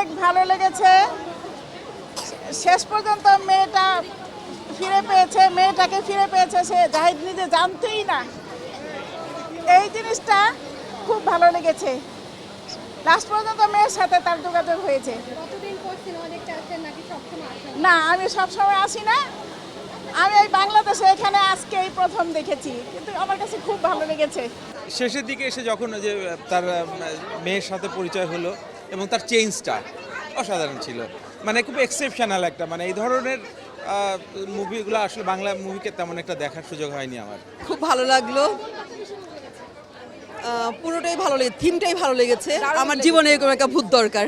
অনেক ভালো লেগেছে। শেষ পর্যন্ত মেয়েটাকে ফিরে পেয়েছে, সে জাহিদ নিজে জানতেই না। এই জিনিসটা খুব ভালো লেগেছে। লাস্ট পর্যন্ত মেয়ের সাথে তার যোগাযোগ হয়েছে। কতদিন পর সিনেমা দেখতে আসেন নাকি সবসময় আসেন? না, আমি সবসময় আসি না। আমি এই বাংলাদেশে এখানে আজকে এই প্রথম দেখেছি, কিন্তু আমার কাছে খুব ভালো লেগেছে। শেষের দিকে এসে যখন ওই যে তার মেয়ের সাথে পরিচয় হলো এবং তার চেঞ্জটা অসাধারণ ছিল, মানে খুব এক্সেপশনাল একটা, মানে এই ধরনের মুভিগুলো আসলে বাংলা মুভিকে তেমন একটা দেখার সুযোগ হয়নি আমার। খুব ভালো লাগলো, পুরোটাই ভালো লেগেছে, থিমটাই ভালো লেগেছে। আমার জীবনে এরকম একটা ভূত দরকার,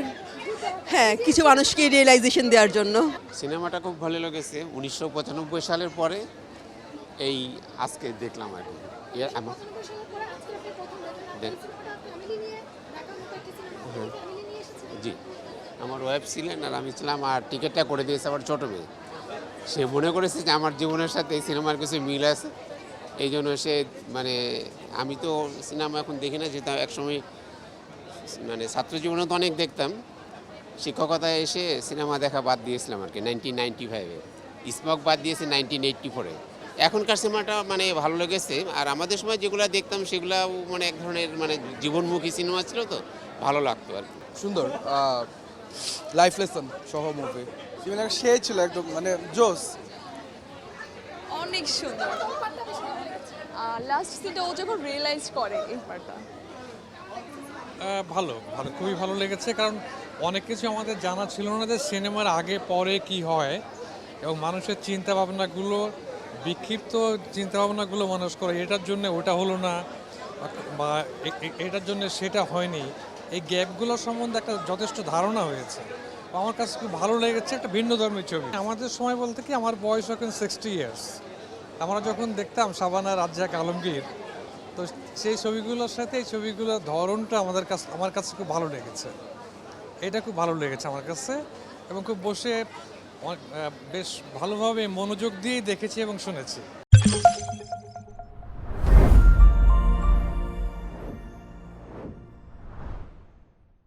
হ্যাঁ, কিছু মানুষকে রিয়েলাইজেশন দেওয়ার জন্য। সিনেমাটা খুব ভালো লেগেছে। 1995 সালের পরে এই আজকে দেখলাম আর কি। আমার জি, আমার ওয়াইফ ছিলেন আর আমি ছিলাম, আর টিকিটটা করে দিয়েছে আমার ছোটো মেয়ে। সে মনে করেছে যে আমার জীবনের সাথে এই সিনেমার কিছু মিল আছে, এই জন্য সে মানে আমি তো সিনেমা এখন দেখি না, যেটা একসময় মানে ছাত্র জীবনে তো অনেক দেখতাম। শিক্ষকতায় এসে সিনেমা দেখা বাদ দিয়েছিলাম আর কি 1995-এ, স্মক বাদ দিয়েছে 1984-এ। এখনকার সিনেমাটা মানে ভালো লেগেছে। আর আমাদের সময় যেগুলো দেখতাম সেগুলো মানে এক ধরনের মানে জীবনমুখী সিনেমা ছিল, তো ভালো লাগতো আর কি। সুন্দর লাইফ লেসন সহ মুভি, সে ছিল একদম মানে জোস। অনেক সুন্দর। লাস্ট সিনটা ও যখন রিয়েলাইজ করে এই পার্টটা ভালো ভালো, খুবই ভালো লেগেছে। কারণ অনেক কিছু আমাদের জানা ছিল না যে সিনেমার আগে পরে কি হয়, এবং মানুষের চিন্তা ভাবনাগুলো, বিক্ষিপ্ত চিন্তা ভাবনাগুলো মানুষ করে, এটার জন্য ওটা হলো না বা এটার জন্য সেটা হয়নি, এই গ্যাপগুলো সম্বন্ধে একটা যথেষ্ট ধারণা হয়েছে। আমার কাছে খুব ভালো লেগেছে, একটা ভিন্ন ধর্মের ছবি। আমাদের সময় বলতে কি, আমার বয়স এখন 60 ইয়ার্স। আমরা যখন দেখতাম শাবানা, রাজ্জাক, আলমগীর, তো সেই ছবিগুলোর সাথে এই ছবিগুলোর ধরনটা আমার কাছে খুব ভালো লেগেছে। এটা খুব ভালো লেগেছে আমার কাছে, এবং খুব বসে বেশ ভালোভাবে মনোযোগ দিয়েই দেখেছি এবং শুনেছি।